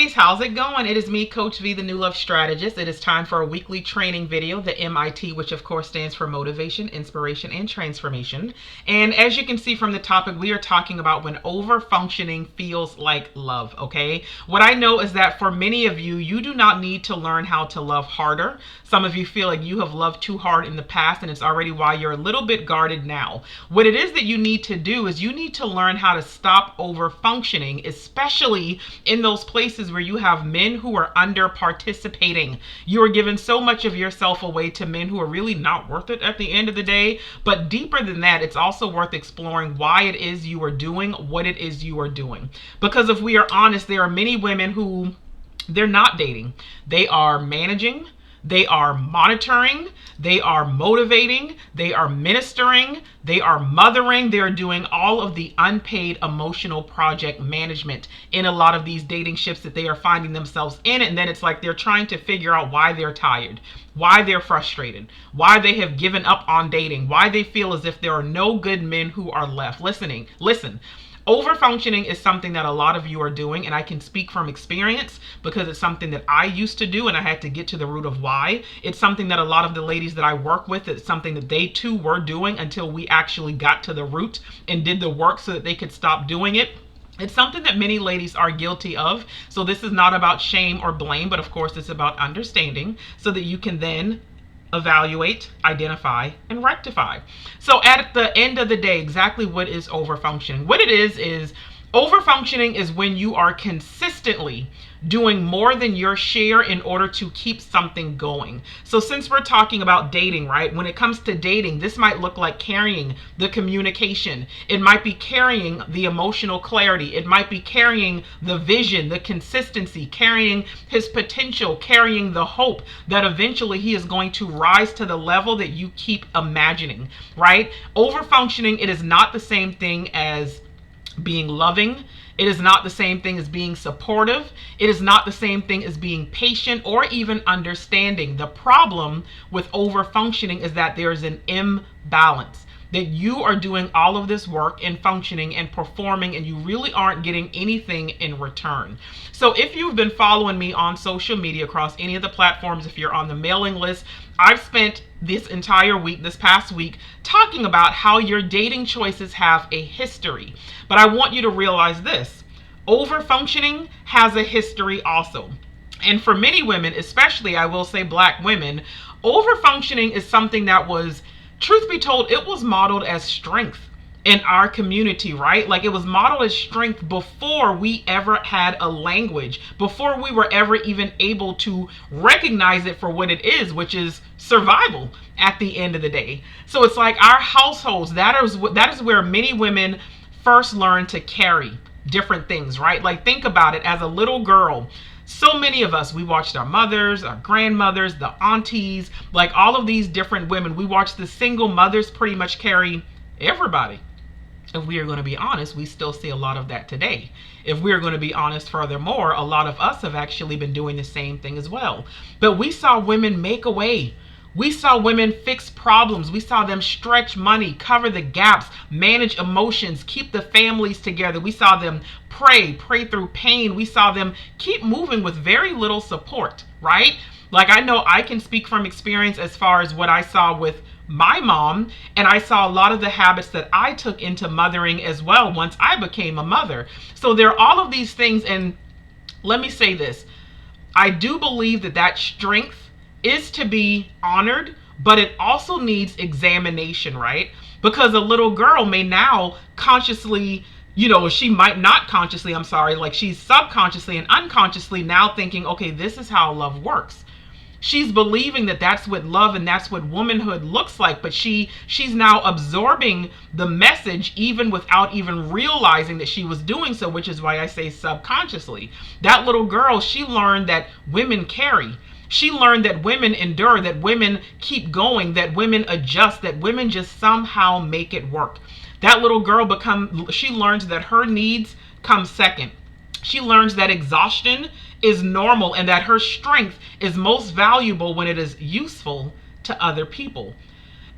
ladies, how's it going? It is me, Coach V, the New Love Strategist. It is time for a weekly training video, the MIT, which of course stands for Motivation, Inspiration, and Transformation. And as you can see from the topic, we are talking about when overfunctioning feels like love, okay? What I know is that for many of you, you do not need to learn how to love harder. Some of you feel like you have loved too hard in the past, and it's already why you're a little bit guarded now. What it is that you need to do is you need to learn how to stop overfunctioning, especially in those places where you have men who are under participating. You are giving so much of yourself away to men who are really not worth it at the end of the day. But deeper than that, it's also worth exploring why it is you are doing what it is you are doing. Because if we are honest, there are many women who they're not dating. They are managing. They are monitoring, they are motivating, they are ministering, they are mothering, they're doing all of the unpaid emotional project management in a lot of these dating ships that they are finding themselves in. And then it's like they're trying to figure out why they're tired, why they're frustrated, why they have given up on dating, why they feel as if there are no good men who are left. Listen. Overfunctioning is something that a lot of you are doing, and I can speak from experience because it's something that I used to do and I had to get to the root of why. It's something that a lot of the ladies that I work with, it's something that they too were doing until we actually got to the root and did the work so that they could stop doing it. It's something that many ladies are guilty of. So this is not about shame or blame, but of course it's about understanding so that you can then evaluate, identify, and rectify. So at the end of the day, exactly what is overfunctioning? What it is overfunctioning is when you are consistently doing more than your share in order to keep something going. So since we're talking about dating, right? When it comes to dating, this might look like carrying the communication. It might be carrying the emotional clarity. It might be carrying the vision, the consistency, carrying his potential, carrying the hope that eventually he is going to rise to the level that you keep imagining, right? Overfunctioning, it is not the same thing as being loving. It is not the same thing as being supportive. It is not the same thing as being patient or even understanding. The problem with overfunctioning is that there is an imbalance. That you are doing all of this work and functioning and performing and you really aren't getting anything in return. So if you've been following me on social media across any of the platforms, if you're on the mailing list, I've spent this entire week, this past week, talking about how your dating choices have a history. But I want you to realize this: overfunctioning has a history also. And for many women, especially I will say Black women, overfunctioning is something that was, truth be told, it was modeled as strength in our community, right? Like it was modeled as strength before we ever had a language, before we were ever even able to recognize it for what it is, which is survival at the end of the day. So it's like our households, that is where many women first learn to carry different things, right? Like think about it, as a little girl, so many of us, we watched our mothers, our grandmothers, the aunties, like all of these different women. We watched the single mothers pretty much carry everybody. If we are going to be honest, we still see a lot of that today. If we are going to be honest, furthermore, a lot of us have actually been doing the same thing as well. But we saw women make a way. We saw women fix problems. We saw them stretch money, cover the gaps, manage emotions, keep the families together. We saw them pray through pain. We saw them keep moving with very little support, right? Like I know I can speak from experience as far as what I saw with my mom, and I saw a lot of the habits that I took into mothering as well once I became a mother. So there are all of these things, and let me say this. I do believe that strength is to be honored, but it also needs examination, right? Because a little girl may now consciously, she might not consciously, like she's subconsciously and unconsciously now thinking, okay, this is how love works. She's believing that that's what love and that's what womanhood looks like, but she's now absorbing the message even without even realizing that she was doing so, which is why I say subconsciously. That little girl, she learned that women carry. She learned that women endure, that women keep going, that women adjust, that women just somehow make it work. That little girl she learns that her needs come second. She learns that exhaustion is normal and that her strength is most valuable when it is useful to other people.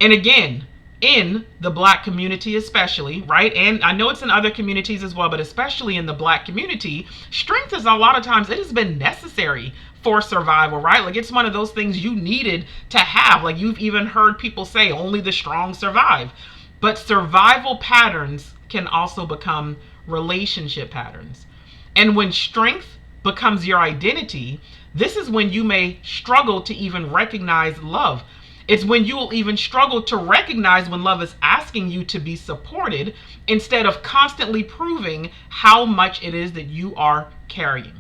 And again, In the black community, especially, right? And I know it's in other communities as well, but especially in the black community, strength is a lot of times it has been necessary for survival, right? Like it's one of those things you needed to have. Like you've even heard people say only the strong survive. But survival patterns can also become relationship patterns. And when strength becomes your identity, this is when you may struggle to even recognize love. It's when you will even struggle to recognize when love is asking you to be supported instead of constantly proving how much it is that you are carrying.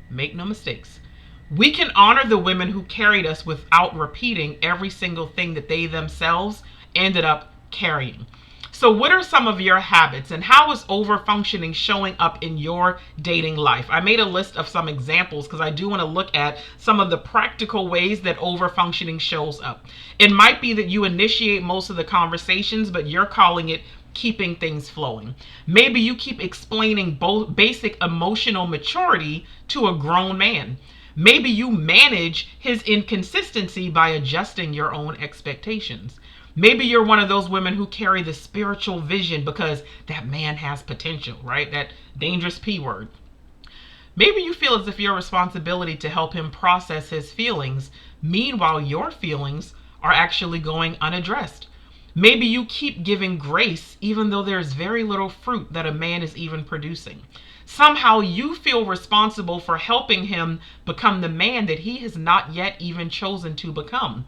Make no mistakes. We can honor the women who carried us without repeating every single thing that they themselves ended up carrying. So, what are some of your habits and how is overfunctioning showing up in your dating life? I made a list of some examples because I do want to look at some of the practical ways that overfunctioning shows up. It might be that you initiate most of the conversations, but you're calling it keeping things flowing. Maybe you keep explaining both basic emotional maturity to a grown man. Maybe you manage his inconsistency by adjusting your own expectations. Maybe you're one of those women who carry the spiritual vision because that man has potential, right? That dangerous P word. Maybe you feel as if your responsibility to help him process his feelings, meanwhile your feelings are actually going unaddressed. Maybe you keep giving grace even though there's very little fruit that a man is even producing. Somehow you feel responsible for helping him become the man that he has not yet even chosen to become.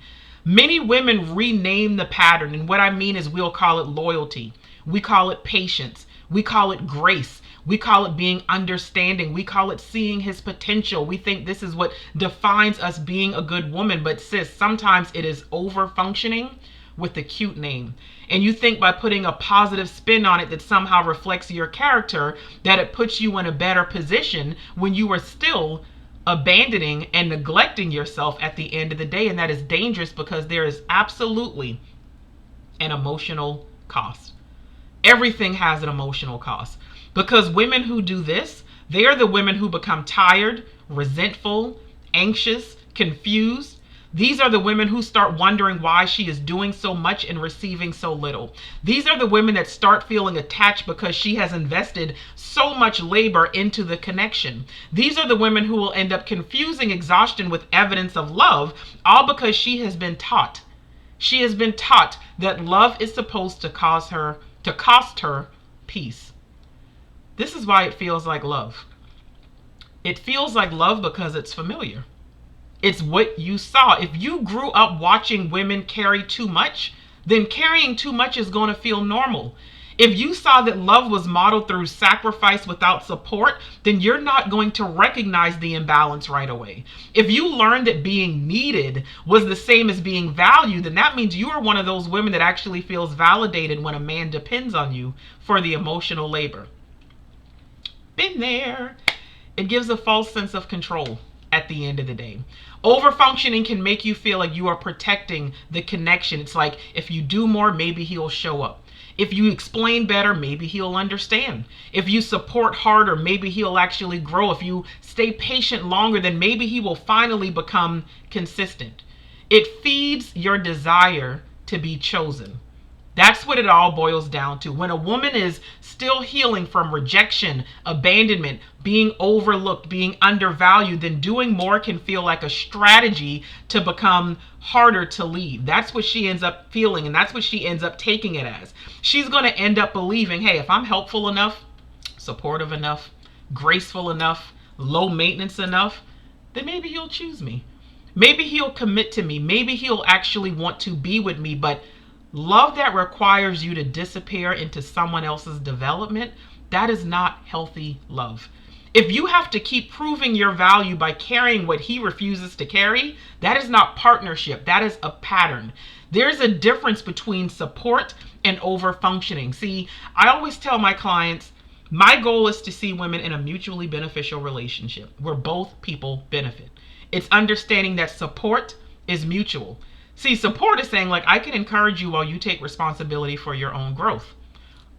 Many women rename the pattern, and what I mean is we'll call it loyalty. We call it patience. We call it grace. We call it being understanding. We call it seeing his potential. We think this is what defines us being a good woman. But sis, sometimes it is over functioning with a cute name. And you think by putting a positive spin on it that somehow reflects your character, that it puts you in a better position when you are still abandoning and neglecting yourself at the end of the day. And that is dangerous because there is absolutely an emotional cost. Everything has an emotional cost. Because women who do this, they are the women who become tired, resentful, anxious, confused. These are the women who start wondering why she is doing so much and receiving so little. These are the women that start feeling attached because she has invested so much labor into the connection. These are the women who will end up confusing exhaustion with evidence of love, all because she has been taught. She has been taught that love is supposed to cost her peace. This is why it feels like love. It feels like love because it's familiar. It's what you saw. If you grew up watching women carry too much, then carrying too much is going to feel normal. If you saw that love was modeled through sacrifice without support, then you're not going to recognize the imbalance right away. If you learned that being needed was the same as being valued, then that means you are one of those women that actually feels validated when a man depends on you for the emotional labor. Been there. It gives a false sense of control at the end of the day. Overfunctioning can make you feel like you are protecting the connection. It's like if you do more, maybe he'll show up. If you explain better, maybe he'll understand. If you support harder, maybe he'll actually grow. If you stay patient longer, then maybe he will finally become consistent. It feeds your desire to be chosen. That's what it all boils down to. When a woman is still healing from rejection, abandonment, being overlooked, being undervalued, then doing more can feel like a strategy to become harder to leave. That's what she ends up feeling, and that's what she ends up taking it as. She's going to end up believing, hey, if I'm helpful enough, supportive enough, graceful enough, low maintenance enough, then maybe he'll choose me. Maybe he'll commit to me. Maybe he'll actually want to be with me. But love that requires you to disappear into someone else's development, that is not healthy love. If you have to keep proving your value by carrying what he refuses to carry, that is not partnership. That is a pattern. There's a difference between support and overfunctioning. See, I always tell my clients, my goal is to see women in a mutually beneficial relationship where both people benefit. It's understanding that support is mutual. See, support is saying, like, I can encourage you while you take responsibility for your own growth.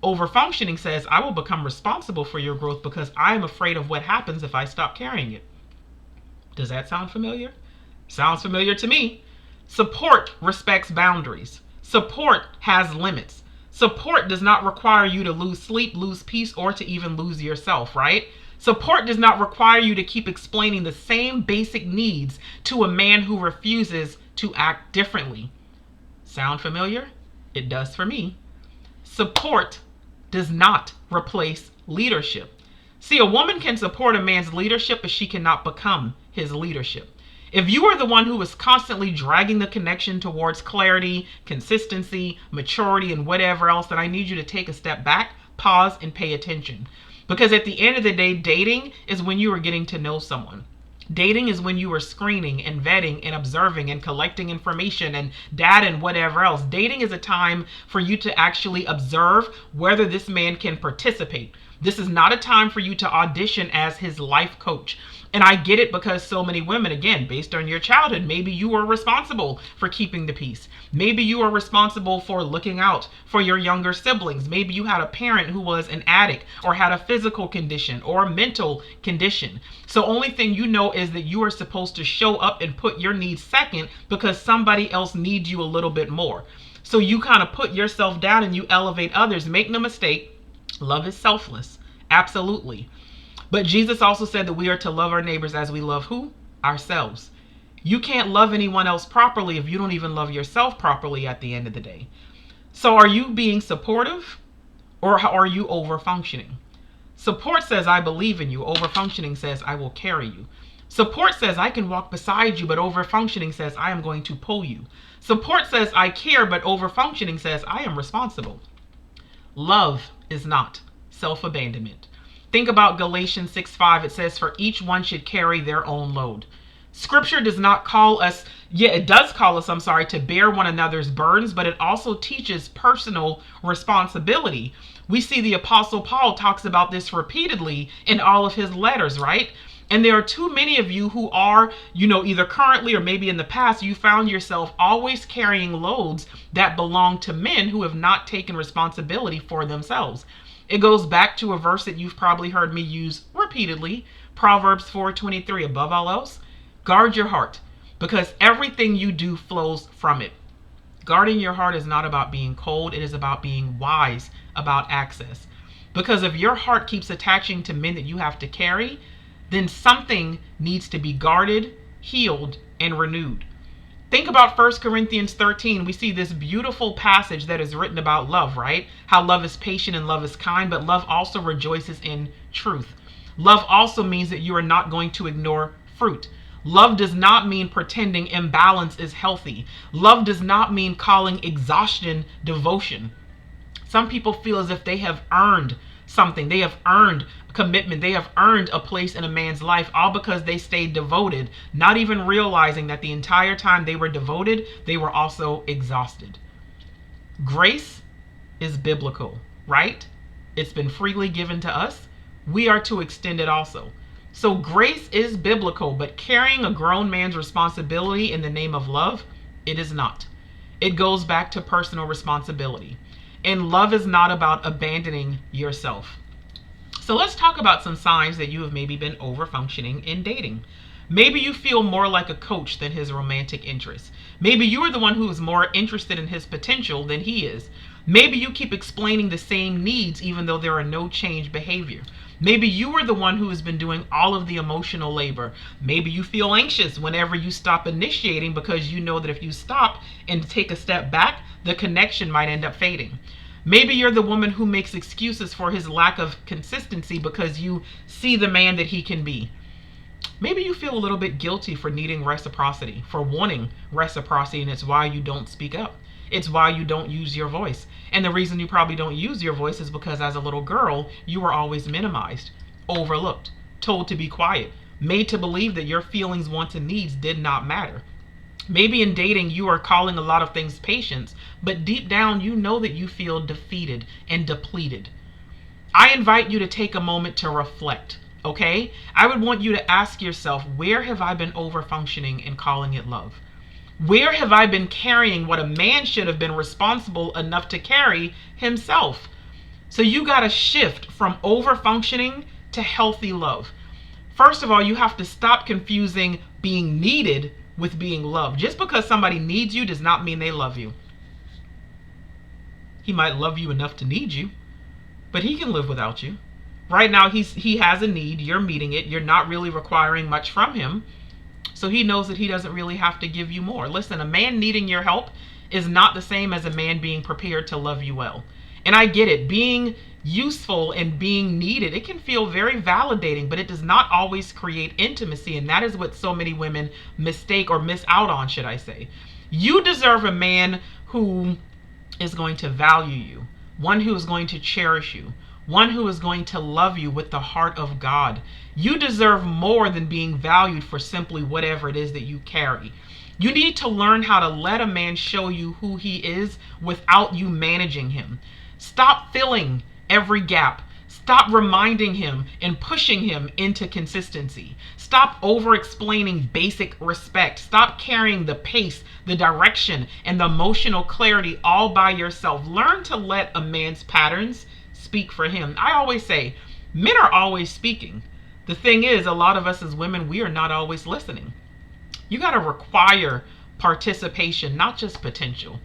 Overfunctioning says, I will become responsible for your growth because I am afraid of what happens if I stop carrying it. Does that sound familiar? Sounds familiar to me. Support respects boundaries. Support has limits. Support does not require you to lose sleep, lose peace, or to even lose yourself, right? Support does not require you to keep explaining the same basic needs to a man who refuses to act differently. Sound familiar? It does for me. Support does not replace leadership. See, a woman can support a man's leadership, but she cannot become his leadership. If you are the one who is constantly dragging the connection towards clarity, consistency, maturity, and whatever else, then I need you to take a step back, pause, and pay attention. Because at the end of the day, dating is when you are getting to know someone. Dating is when you are screening and vetting and observing and collecting information and data and whatever else. Dating is a time for you to actually observe whether this man can participate. This is not a time for you to audition as his life coach. And I get it, because so many women, again, based on your childhood, maybe you were responsible for keeping the peace. Maybe you were responsible for looking out for your younger siblings. Maybe you had a parent who was an addict or had a physical condition or a mental condition. So only thing you know is that you are supposed to show up and put your needs second because somebody else needs you a little bit more. So you kind of put yourself down and you elevate others. Make no mistake, love is selfless. Absolutely. But Jesus also said that we are to love our neighbors as we love who? Ourselves. You can't love anyone else properly if you don't even love yourself properly at the end of the day. So are you being supportive, or are you overfunctioning? Support says, I believe in you. Overfunctioning says, I will carry you. Support says, I can walk beside you, but overfunctioning says, I am going to pull you. Support says, I care, but overfunctioning says, I am responsible. Love is not self-abandonment. Think about Galatians 6:5. It says, for each one should carry their own load. Scripture does not call us, it does call us, to bear one another's burdens, but it also teaches personal responsibility. We see the Apostle Paul talks about this repeatedly in all of his letters, right? And there are too many of you who are, either currently or maybe in the past, you found yourself always carrying loads that belong to men who have not taken responsibility for themselves. It goes back to a verse that you've probably heard me use repeatedly, Proverbs 4:23. Above all else, guard your heart, because everything you do flows from it. Guarding your heart is not about being cold. It is about being wise about access. Because if your heart keeps attaching to men that you have to carry, then something needs to be guarded, healed, and renewed. Think about 1 Corinthians 13. We see this beautiful passage that is written about love, right? How love is patient and love is kind, but love also rejoices in truth. Love also means that you are not going to ignore fruit. Love does not mean pretending imbalance is healthy. Love does not mean calling exhaustion devotion. Some people feel as if they have earned something. They have earned commitment. They have earned a place in a man's life, all because they stayed devoted, not even realizing that the entire time they were devoted, they were also exhausted. Grace is biblical, right? It's been freely given to us. We are to extend it also. So grace is biblical, but carrying a grown man's responsibility in the name of love, it is not. It goes back to personal responsibility. And love is not about abandoning yourself. So let's talk about some signs that you have maybe been overfunctioning in dating. Maybe you feel more like a coach than his romantic interest. Maybe you are the one who is more interested in his potential than he is. Maybe you keep explaining the same needs even though there are no change behavior. Maybe you are the one who has been doing all of the emotional labor. Maybe you feel anxious whenever you stop initiating because you know that if you stop and take a step back, the connection might end up fading. Maybe you're the woman who makes excuses for his lack of consistency because you see the man that he can be. Maybe you feel a little bit guilty for needing reciprocity, for wanting reciprocity, and it's why you don't speak up. It's why you don't use your voice. And the reason you probably don't use your voice is because as a little girl, you were always minimized, overlooked, told to be quiet, made to believe that your feelings, wants, and needs did not matter. Maybe in dating, you are calling a lot of things patience, but deep down, you know that you feel defeated and depleted. I invite you to take a moment to reflect, okay? I would want you to ask yourself, where have I been overfunctioning and calling it love? Where have I been carrying what a man should have been responsible enough to carry himself? So you got to shift from overfunctioning to healthy love. First of all, you have to stop confusing being needed with being loved. Just because somebody needs you does not mean they love you. He might love you enough to need you, but he can live without you. Right now, he has a need. You're meeting it. You're not really requiring much from him. So he knows that he doesn't really have to give you more. Listen, a man needing your help is not the same as a man being prepared to love you well. And I get it. Being useful and being needed, it can feel very validating, but it does not always create intimacy. And that is what so many women mistake or miss out on, should I say. You deserve a man who is going to value you, one who is going to cherish you, one who is going to love you with the heart of God. You deserve more than being valued for simply whatever it is that you carry. You need to learn how to let a man show you who he is without you managing him. Stop filling every gap. Stop reminding him and pushing him into consistency. Stop over-explaining basic respect. Stop carrying the pace, the direction, and the emotional clarity all by yourself. Learn to let a man's patterns speak for him. I always say, men are always speaking. The thing is, a lot of us as women, we are not always listening. You got to require participation, not just potential.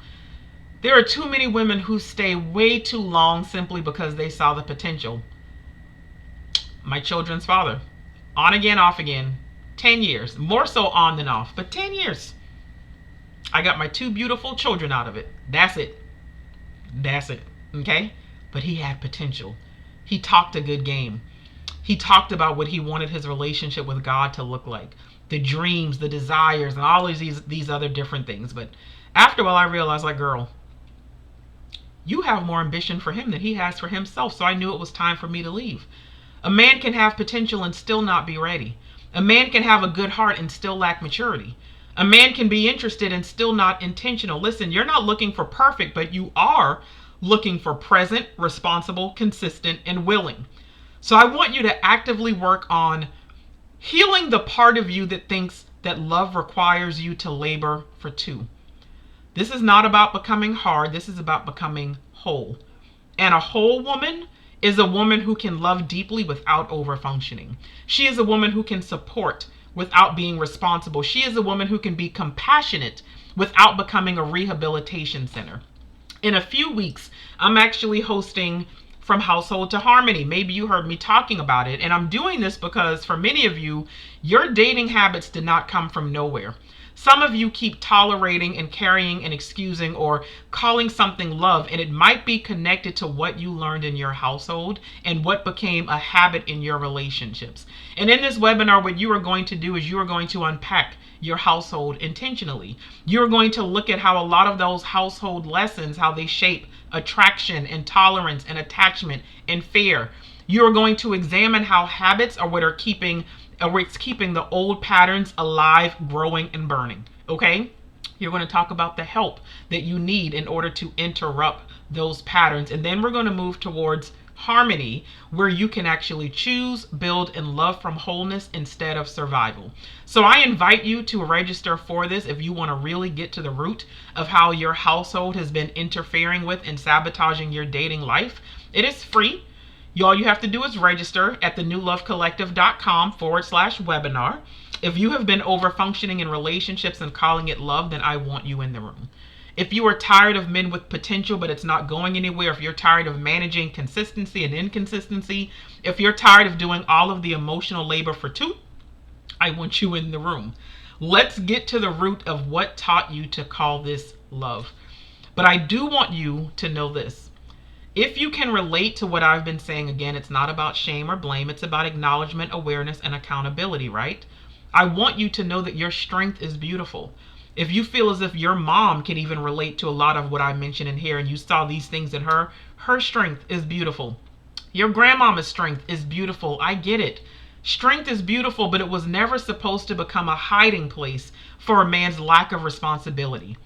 There are too many women who stay way too long simply because they saw the potential. My children's father, on again, off again, 10 years, more so on than off, but 10 years. I got my 2 beautiful children out of it. That's it. That's it. Okay? But he had potential. He talked a good game. He talked about what he wanted his relationship with God to look like. The dreams, the desires, and all of these other different things. But after a while, I realized, like, girl, you have more ambition for him than he has for himself. So I knew it was time for me to leave. A man can have potential and still not be ready. A man can have a good heart and still lack maturity. A man can be interested and still not intentional. Listen, you're not looking for perfect, but you are looking for present, responsible, consistent, and willing. So I want you to actively work on healing the part of you that thinks that love requires you to labor for 2. This is not about becoming hard. This is about becoming whole. And a whole woman is a woman who can love deeply without overfunctioning. She is a woman who can support without being responsible. She is a woman who can be compassionate without becoming a rehabilitation center. In a few weeks, I'm actually hosting From Household to Harmony. Maybe you heard me talking about it. And I'm doing this because for many of you, your dating habits did not come from nowhere. Some of you keep tolerating and carrying and excusing or calling something love, and it might be connected to what you learned in your household and what became a habit in your relationships. And in this webinar, what you are going to do is you are going to unpack your household intentionally. You're going to look at how a lot of those household lessons, how they shape attraction and tolerance and attachment and fear. You're going to examine how habits are what are keeping it's keeping the old patterns alive, growing, and burning. Okay? You're going to talk about the help that you need in order to interrupt those patterns. And then we're going to move towards harmony, where you can actually choose, build, and love from wholeness instead of survival. So I invite you to register for this if you want to really get to the root of how your household has been interfering with and sabotaging your dating life. It is free. All you have to do is register at thenewlovecollective.com/webinar. If you have been overfunctioning in relationships and calling it love, then I want you in the room. If you are tired of men with potential, but it's not going anywhere, if you're tired of managing consistency and inconsistency, if you're tired of doing all of the emotional labor for 2, I want you in the room. Let's get to the root of what taught you to call this love. But I do want you to know this. If you can relate to what I've been saying, again, it's not about shame or blame. It's about acknowledgement, awareness, and accountability, right? I want you to know that your strength is beautiful. If you feel as if your mom can even relate to a lot of what I mentioned in here and you saw these things in her, her strength is beautiful. Your grandmama's strength is beautiful. I get it. Strength is beautiful, but it was never supposed to become a hiding place for a man's lack of responsibility.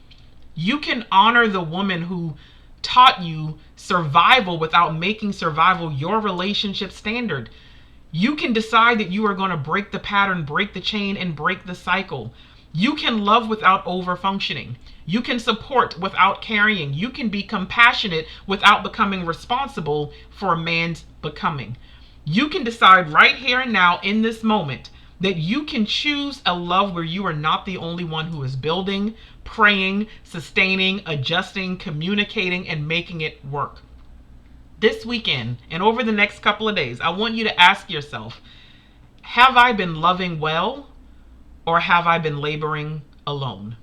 You can honor the woman who taught you survival without making survival your relationship standard. You can decide that you are going to break the pattern, break the chain, and break the cycle. You can love without overfunctioning. You can support without carrying. You can be compassionate without becoming responsible for a man's becoming. You can decide right here and now in this moment That you can choose a love where you are not the only one who is building, praying, sustaining, adjusting, communicating, and making it work. This weekend and over the next couple of days, I want you to ask yourself, have I been loving well, or have I been laboring alone?